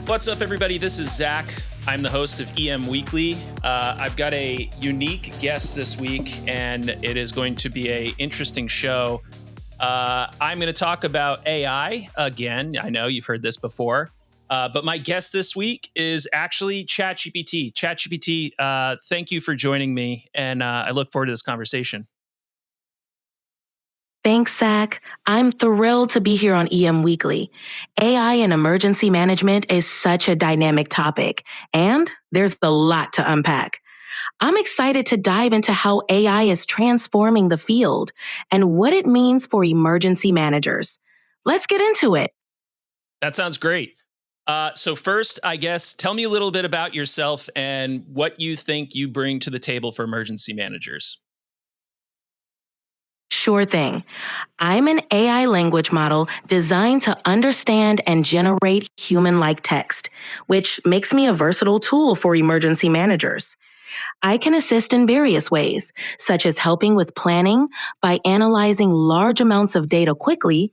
What's up, everybody? This is Zack. I'm the host of EM Weekly. I've got a unique guest this week, and it is going to be an interesting show. I'm going to talk about AI again. I know you've heard this before, but my guest this week is actually ChatGPT. ChatGPT, thank you for joining me, and I look forward to this conversation. Thanks, Zack. I'm thrilled to be here on EM Weekly. AI and emergency management is such a dynamic topic, and there's a lot to unpack. I'm excited to dive into how AI is transforming the field and what it means for emergency managers. Let's get into it. That sounds great. So first, I guess, tell me a little bit about yourself and what you think you bring to the table for emergency managers. Sure thing. I'm an AI language model designed to understand and generate human-like text, which makes me a versatile tool for emergency managers. I can assist in various ways, such as helping with planning by analyzing large amounts of data quickly,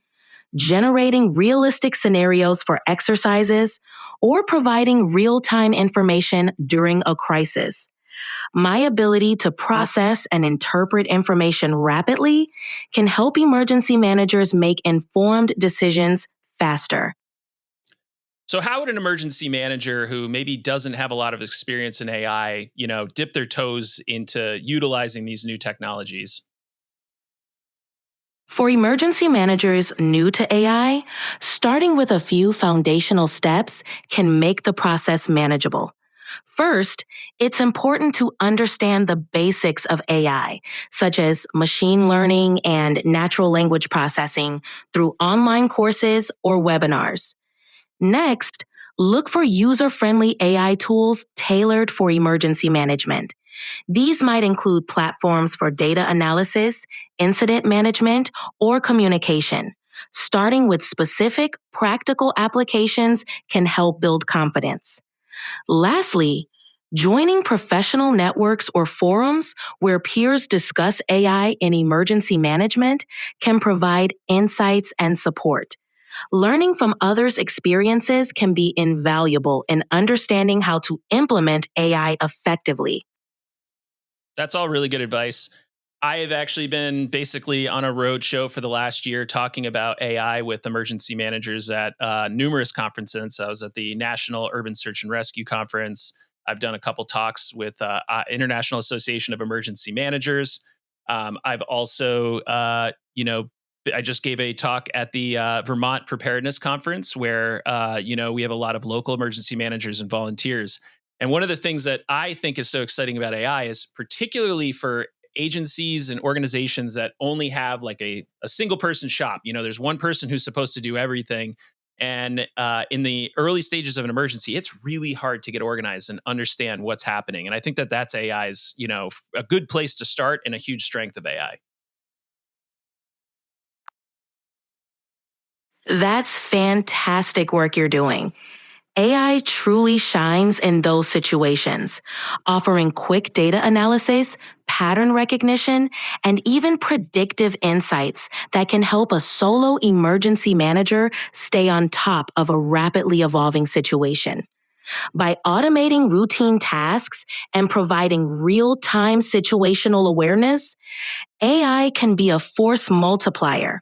generating realistic scenarios for exercises, or providing real-time information during a crisis. My ability to process and interpret information rapidly can help emergency managers make informed decisions faster. So how would an emergency manager who maybe doesn't have a lot of experience in AI, dip their toes into utilizing these new technologies? For emergency managers new to AI, starting with a few foundational steps can make the process manageable. First, it's important to understand the basics of AI, such as machine learning and natural language processing through online courses or webinars. Next, look for user-friendly AI tools tailored for emergency management. These might include platforms for data analysis, incident management, or communication. Starting with specific, practical applications can help build confidence. Lastly, joining professional networks or forums where peers discuss AI in emergency management can provide insights and support. Learning from others' experiences can be invaluable in understanding how to implement AI effectively. That's all really good advice. I have actually been basically on a road show for the last year talking about AI with emergency managers at numerous conferences. I was at the National Urban Search and Rescue Conference. I've done a couple talks with International Association of Emergency Managers. I've also, I just gave a talk at the Vermont Preparedness Conference where, we have a lot of local emergency managers and volunteers. And one of the things that I think is so exciting about AI is particularly for agencies and organizations that only have like a single person shop. There's one person who's supposed to do everything. And in the early stages of an emergency, it's really hard to get organized and understand what's happening. And I think that that's AI's, a good place to start and a huge strength of AI. That's fantastic work you're doing. AI truly shines in those situations, offering quick data analysis, pattern recognition, and even predictive insights that can help a solo emergency manager stay on top of a rapidly evolving situation. By automating routine tasks and providing real-time situational awareness, AI can be a force multiplier,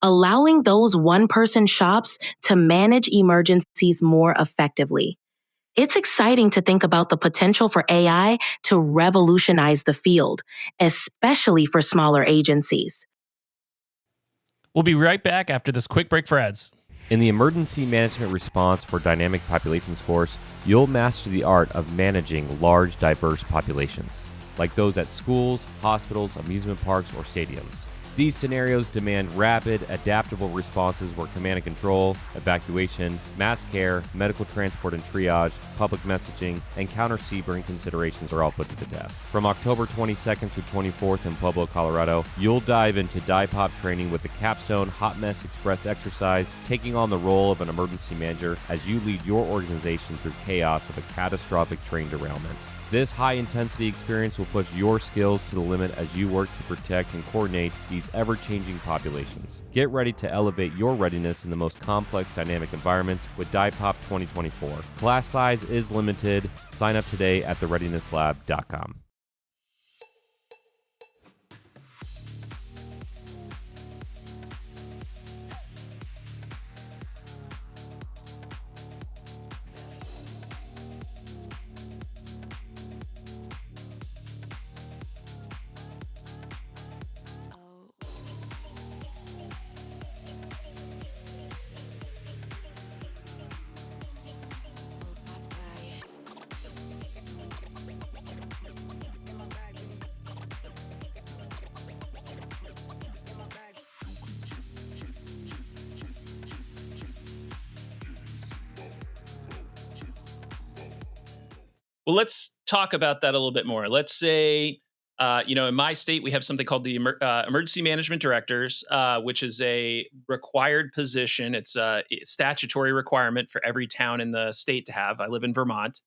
allowing those one-person shops to manage emergencies more effectively. It's exciting to think about the potential for AI to revolutionize the field, especially for smaller agencies. We'll be right back after this quick break for ads. In the emergency management response for dynamic populations course, you'll master the art of managing large, diverse populations, like those at schools, hospitals, amusement parks, or stadiums. These scenarios demand rapid, adaptable responses where command and control, evacuation, mass care, medical transport and triage, public messaging, and counter-Sebring considerations are all put to the test. From October 22nd through 24th in Pueblo, Colorado, you'll dive into DyPop training with the capstone Hot Mess Express exercise, taking on the role of an emergency manager as you lead your organization through chaos of a catastrophic train derailment. This high-intensity experience will push your skills to the limit as you work to protect and coordinate these ever-changing populations. Get ready to elevate your readiness in the most complex dynamic environments with DyPop 2024. Class size is limited. Sign up today at thereadinesslab.com. Well, let's talk about that a little bit more. Let's say, in my state, we have something called the emergency management directors, which is a required position. It's a statutory requirement for every town in the state to have. I live in Vermont.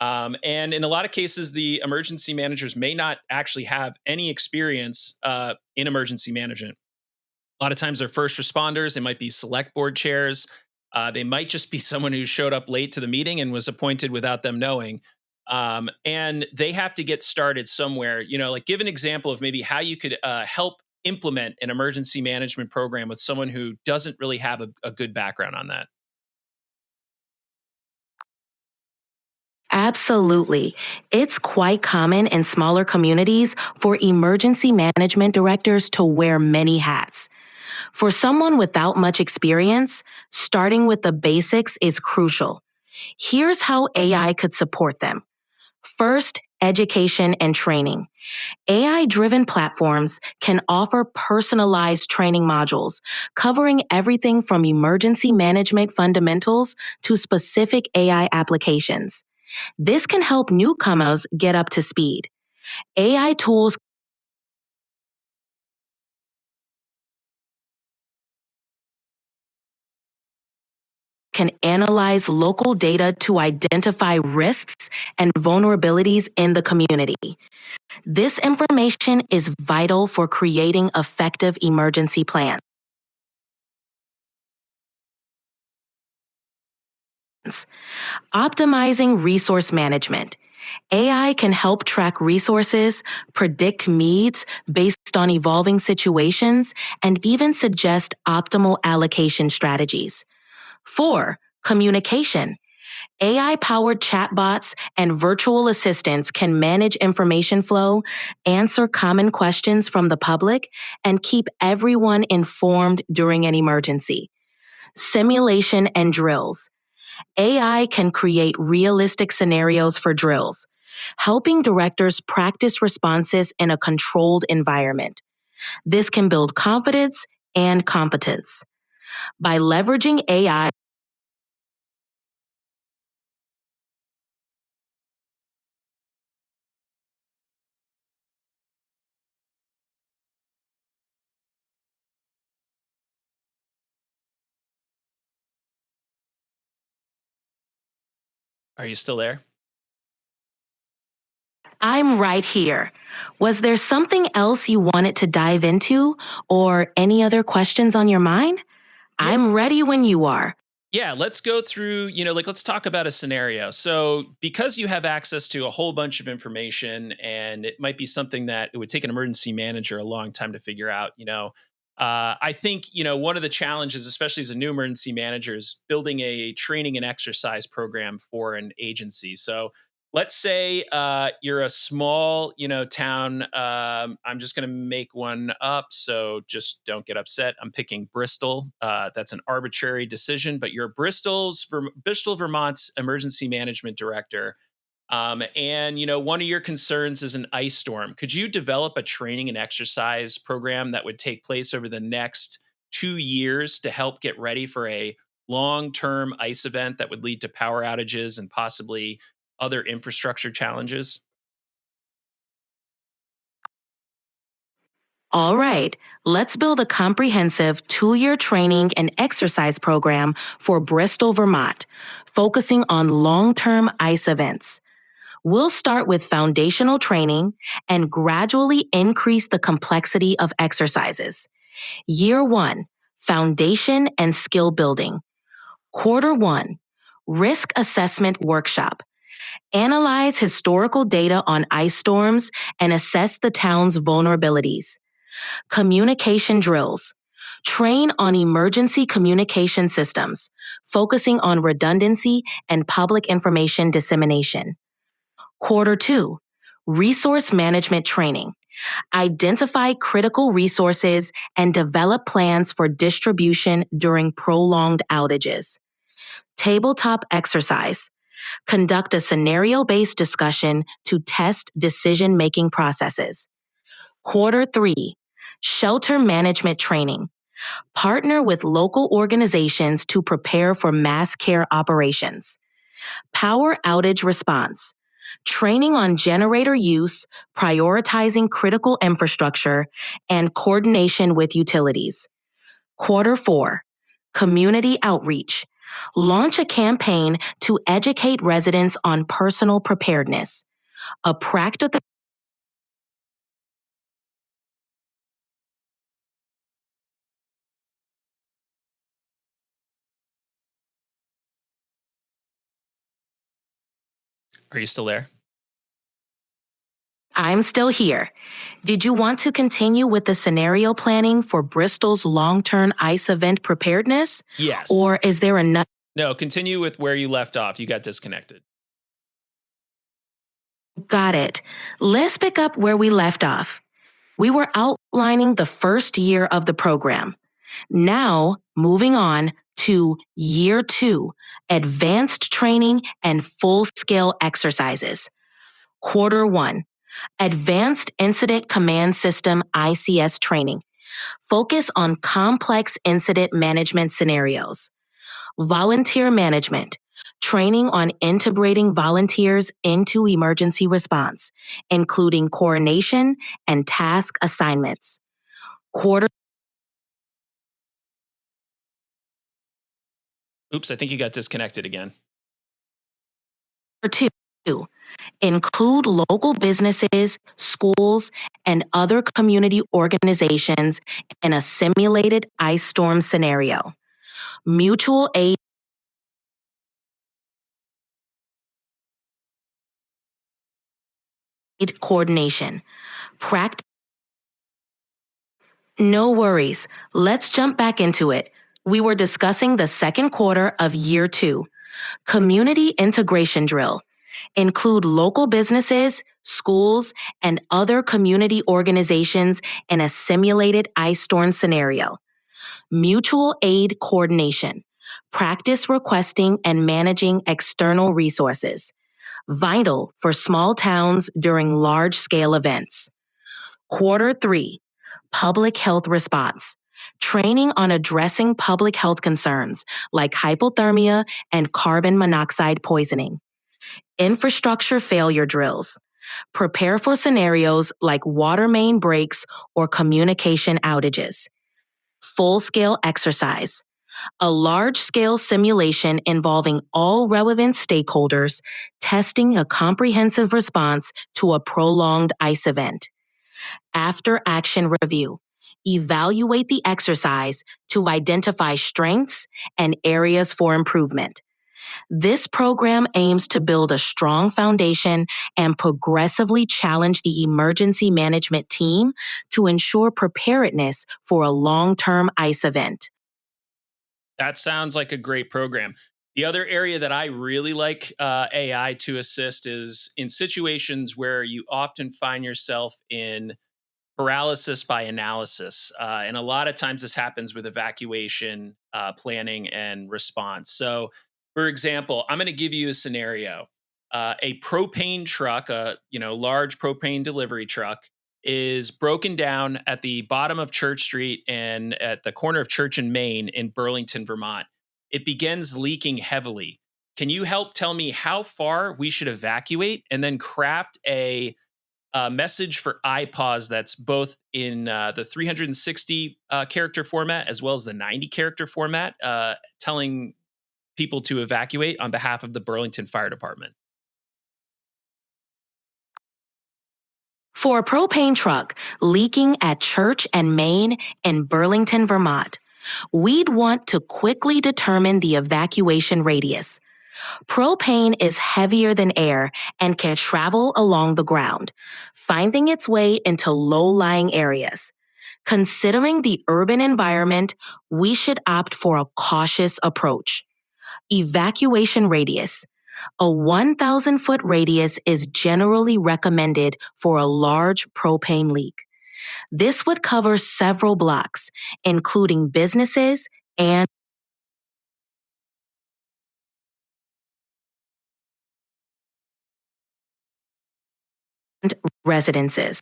And in a lot of cases, the emergency managers may not actually have any experience in emergency management. A lot of times they're first responders, they might be select board chairs. They might just be someone who showed up late to the meeting and was appointed without them knowing. And they have to get started somewhere. Like give an example of maybe how you could help implement an emergency management program with someone who doesn't really have a good background on that. Absolutely. It's quite common in smaller communities for emergency management directors to wear many hats. For someone without much experience, starting with the basics is crucial. Here's how AI could support them. First, education and training. AI driven platforms can offer personalized training modules covering everything from emergency management fundamentals to specific AI applications. This can help newcomers get up to speed. AI tools can analyze local data to identify risks and vulnerabilities in the community. This information is vital for creating effective emergency plans. Optimizing resource management. AI can help track resources, predict needs based on evolving situations, and even suggest optimal allocation strategies. 4. Communication. AI powered chatbots and virtual assistants can manage information flow, answer common questions from the public, and keep everyone informed during an emergency. Simulation and drills. AI can create realistic scenarios for drills, helping directors practice responses in a controlled environment. This can build confidence and competence. By leveraging AI, Are you still there? I'm right here. Was there something else you wanted to dive into or any other questions on your mind? Yeah. I'm ready when you are. Yeah, let's go through, let's talk about a scenario. So, because you have access to a whole bunch of information, and it might be something that it would take an emergency manager a long time to figure out, I think, one of the challenges, especially as a new emergency manager, is building a training and exercise program for an agency. So, let's say you're a small town. I'm just going to make one up, so just don't get upset. I'm picking Bristol. That's an arbitrary decision, but you're Bristol, Vermont's emergency management director. And one of your concerns is an ice storm. Could you develop a training and exercise program that would take place over the next 2 years to help get ready for a long-term ice event that would lead to power outages and possibly other infrastructure challenges? All right, let's build a comprehensive 2 year training and exercise program for Bristol, Vermont, focusing on long term ice events. We'll start with foundational training and gradually increase the complexity of exercises. Year 1, foundation and skill building. Quarter 1, risk assessment workshop. Analyze historical data on ice storms and assess the town's vulnerabilities. Communication drills. Train on emergency communication systems, focusing on redundancy and public information dissemination. Quarter 2, resource management training. Identify critical resources and develop plans for distribution during prolonged outages. Tabletop exercise. Conduct a scenario based discussion to test decision making processes. Quarter 3, shelter management training. Partner with local organizations to prepare for mass care operations. Power outage response. Training on generator use, prioritizing critical infrastructure, and coordination with utilities. Quarter 4, community outreach. Launch a campaign to educate residents on personal preparedness. A practical. Are you still there? I'm still here. Did you want to continue with the scenario planning for Bristol's long term ice event preparedness? Yes. Or is there another? No, continue with where you left off. You got disconnected. Got it. Let's pick up where we left off. We were outlining the first year of the program. Now, moving on to year 2, advanced training and full scale exercises. Quarter 1, advanced incident command system ICS training. Focus on complex incident management scenarios. Volunteer management. Training on integrating volunteers into emergency response, including coordination and task assignments. Quarter Oops, I think you got disconnected again. 2, include local businesses, schools, and other community organizations in a simulated ice storm scenario. Mutual aid coordination. Practice. No worries. Let's jump back into it. We were discussing the second quarter of year 2. Community integration drill. Include local businesses, schools, and other community organizations in a simulated ice storm scenario. Mutual aid coordination. Practice requesting and managing external resources. Vital for small towns during large scale events. Quarter 3, public health response. Training on addressing public health concerns like hypothermia and carbon monoxide poisoning. Infrastructure failure drills. Prepare for scenarios like water main breaks or communication outages. Full scale exercise. A large scale simulation involving all relevant stakeholders testing a comprehensive response to a prolonged ice event. After action review. Evaluate the exercise to identify strengths and areas for improvement. This program aims to build a strong foundation and progressively challenge the emergency management team to ensure preparedness for a long term ice event. That sounds like a great program. The other area that I really like AI to assist is in situations where you often find yourself in paralysis by analysis. And a lot of times this happens with evacuation planning and response. So, for example, I'm going to give you a scenario. A propane truck, a large propane delivery truck, is broken down at the bottom of Church Street and at the corner of Church and Main in Burlington, Vermont. It begins leaking heavily. Can you help tell me how far we should evacuate and then craft a message for iPause that's both in the 360 character format as well as the 90 character format, telling people to evacuate on behalf of the Burlington Fire Department? For a propane truck leaking at Church and Main in Burlington, Vermont, we'd want to quickly determine the evacuation radius. Propane is heavier than air and can travel along the ground, finding its way into low-lying areas. Considering the urban environment, we should opt for a cautious approach. Evacuation radius. A 1,000-foot radius is generally recommended for a large propane leak. This would cover several blocks, including businesses and residences.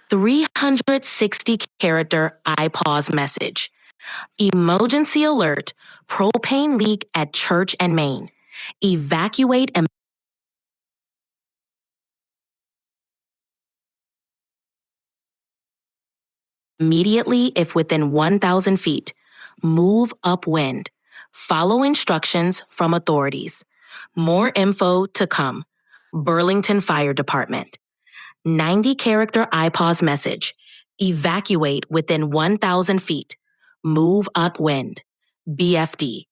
360-character I-pause message. Emergency alert, propane leak at Church and Main. Evacuate immediately if within 1,000 feet. Move upwind. Follow instructions from authorities. More info to come. Burlington Fire Department. 90-character IPAWS message. Evacuate within 1,000 feet. Move upwind. BFD.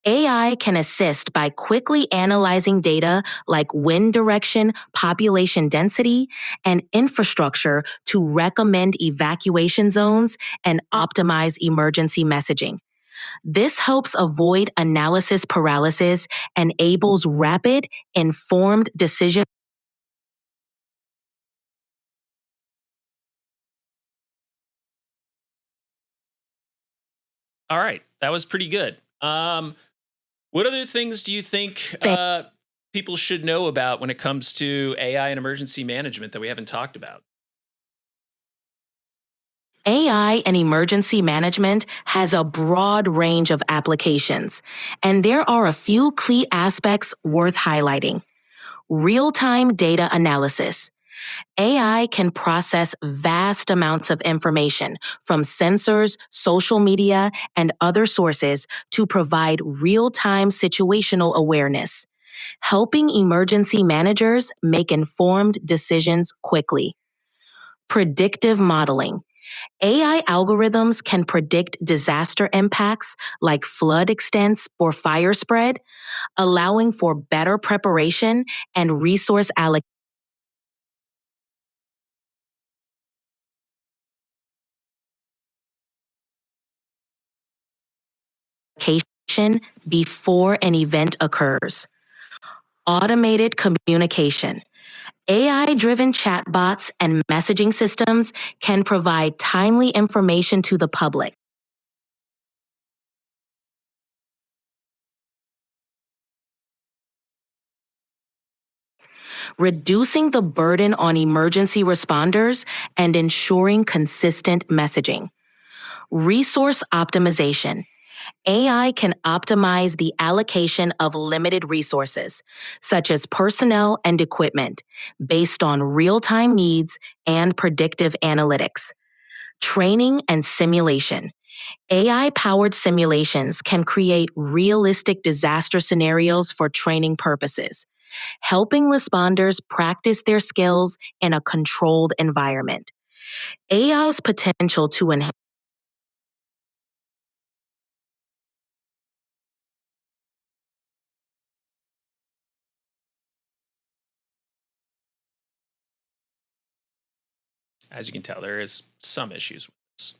AI can assist by quickly analyzing data like wind direction, population density, and infrastructure to recommend evacuation zones and optimize emergency messaging. This helps avoid analysis paralysis and enables rapid, informed decision. All right, that was pretty good. What other things do you think people should know about when it comes to AI and emergency management that we haven't talked about? AI and emergency management has a broad range of applications, and there are a few key aspects worth highlighting. Real-time data analysis. AI can process vast amounts of information from sensors, social media, and other sources to provide real-time situational awareness, helping emergency managers make informed decisions quickly. Predictive modeling. AI algorithms can predict disaster impacts like flood extents or fire spread, allowing for better preparation and resource allocation before an event occurs. Automated communication. AI driven chatbots and messaging systems can provide timely information to the public, reducing the burden on emergency responders and ensuring consistent messaging. Resource optimization. AI can optimize the allocation of limited resources, such as personnel and equipment, based on real time needs and predictive analytics. Training and simulation. AI powered simulations can create realistic disaster scenarios for training purposes, helping responders practice their skills in a controlled environment. AI's potential to enhance. As you can tell, there is some issues with this.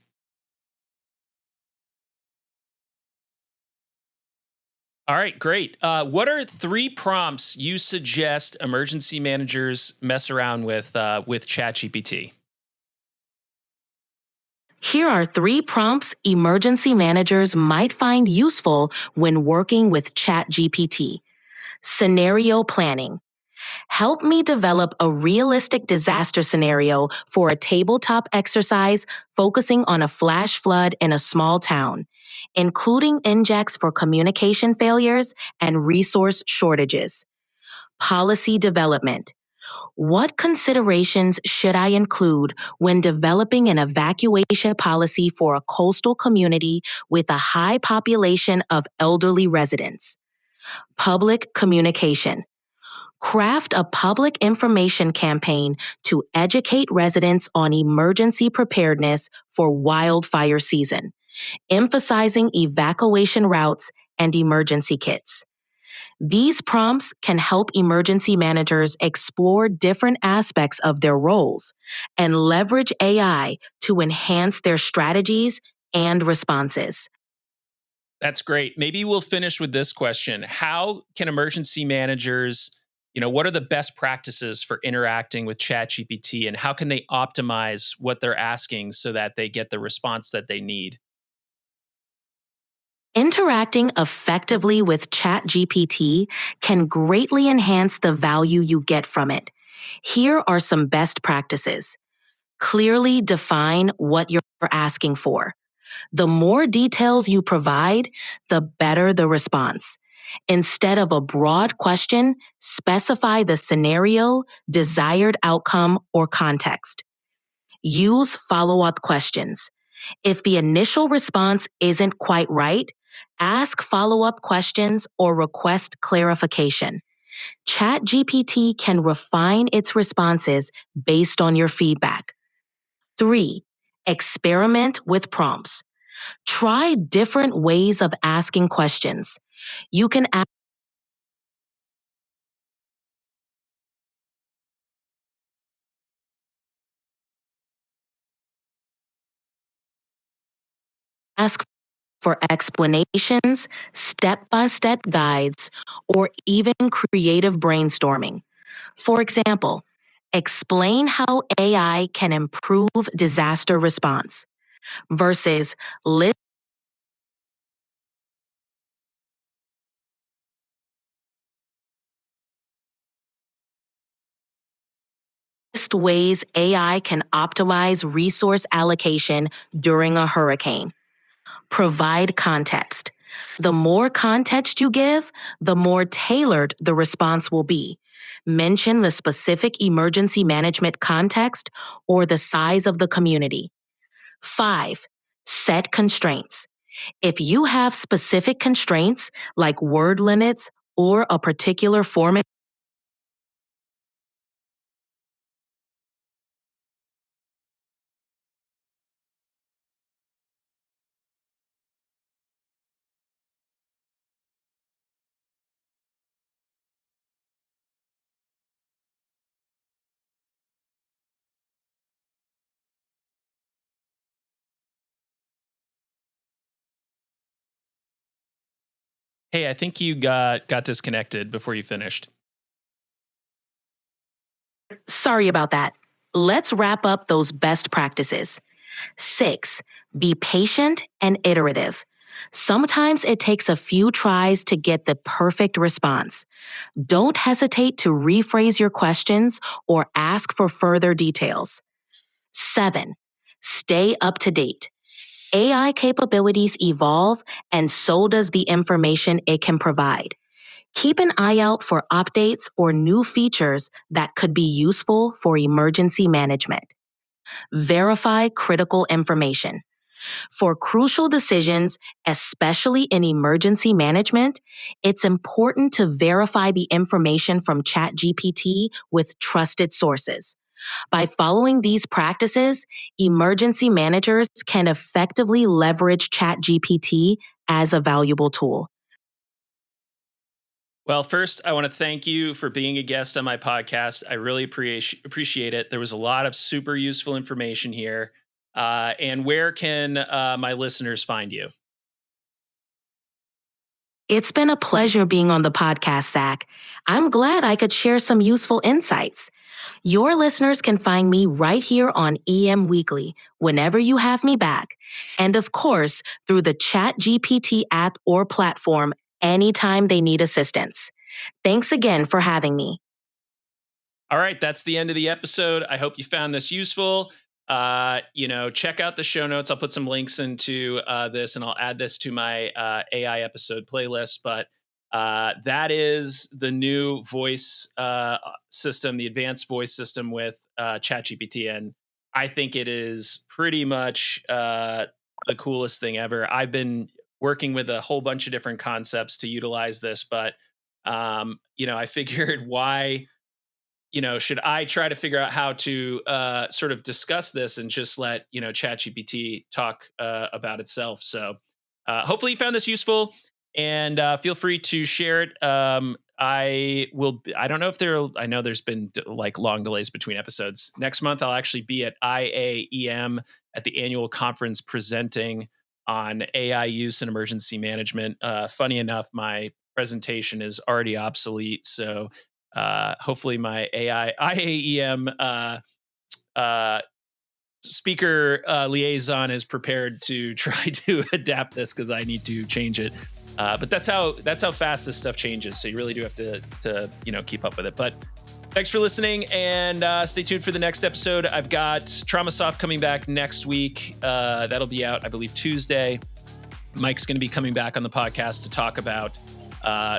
All right, great. What are three prompts you suggest emergency managers mess around with ChatGPT? Here are three prompts emergency managers might find useful when working with ChatGPT. Scenario planning. Help me develop a realistic disaster scenario for a tabletop exercise focusing on a flash flood in a small town, including injects for communication failures and resource shortages. Policy development. What considerations should I include when developing an evacuation policy for a coastal community with a high population of elderly residents? Public communication. Craft a public information campaign to educate residents on emergency preparedness for wildfire season, emphasizing evacuation routes and emergency kits. These prompts can help emergency managers explore different aspects of their roles and leverage AI to enhance their strategies and responses. That's great. Maybe we'll finish with this question. How can emergency managers, what are the best practices for interacting with ChatGPT and how can they optimize what they're asking so that they get the response that they need? Interacting effectively with ChatGPT can greatly enhance the value you get from it. Here are some best practices. Clearly define what you're asking for. The more details you provide, the better the response. Instead of a broad question, specify the scenario, desired outcome, or context. Use follow up questions. If the initial response isn't quite right, ask follow up questions or request clarification. ChatGPT can refine its responses based on your feedback. 3. Experiment with prompts. Try different ways of asking questions. You can ask for explanations, step by step guides, or even creative brainstorming. For example, explain how AI can improve disaster response versus list ways AI can optimize resource allocation during a hurricane. Provide context. The more context you give, the more tailored the response will be. Mention the specific emergency management context or the size of the community. 5. Set constraints. If you have specific constraints like word limits or a particular format, Hey, I think you got disconnected before you finished. sorry about that. Let's wrap up those best practices. 6. Be patient and iterative. Sometimes it takes a few tries to get the perfect response. Don't hesitate to rephrase your questions or ask for further details. 7. Stay up to date. AI capabilities evolve, and so does the information it can provide. Keep an eye out for updates or new features that could be useful for emergency management. Verify critical information. For crucial decisions, especially in emergency management, it's important to verify the information from ChatGPT with trusted sources. By following these practices, emergency managers can effectively leverage ChatGPT as a valuable tool. Well, first, I want to thank you for being a guest on my podcast. I really appreciate it. There was a lot of super useful information here. And where can my listeners find you? It's been a pleasure being on the podcast, Zack. I'm glad I could share some useful insights. Your listeners can find me right here on EM Weekly whenever you have me back. And of course, through the ChatGPT app or platform anytime they need assistance. Thanks again for having me. All right, that's the end of the episode. I hope you found this useful. Check out the show notes. I'll put some links into this, and I'll add this to my AI episode playlist. But that is the new voice system, the advanced voice system with ChatGPT, and I think it is pretty much the coolest thing ever. I've been working with a whole bunch of different concepts to utilize this, but I figured why, should I try to figure out how to sort of discuss this and just let, ChatGPT talk about itself. So hopefully you found this useful, and feel free to share it. I don't know if I know there's been like long delays between episodes. Next month, I'll actually be at IAEM at the annual conference presenting on AI use in emergency management. Funny enough, my presentation is already obsolete. So hopefully my IAEM uh, speaker liaison is prepared to try to adapt this, because I need to change it. But that's how fast this stuff changes. So you really do have to keep up with it. But thanks for listening, and stay tuned for the next episode. I've got TraumaSoft coming back next week. That'll be out, I believe, Tuesday. Mike's going to be coming back on the podcast to talk about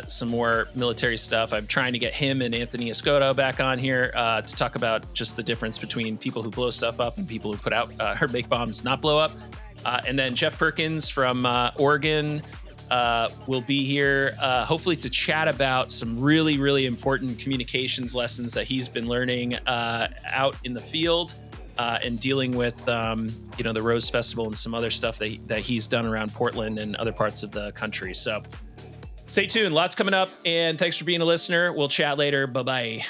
some more military stuff. I'm trying to get him and Anthony Escoto back on here to talk about just the difference between people who blow stuff up and people who put out or make bombs not blow up. And then Jeff Perkins from Oregon will be here, hopefully to chat about some really, really important communications lessons that he's been learning out in the field and dealing with, the Rose Festival and some other stuff that he's done around Portland and other parts of the country. So stay tuned. Lots coming up. And thanks for being a listener. We'll chat later. Bye-bye.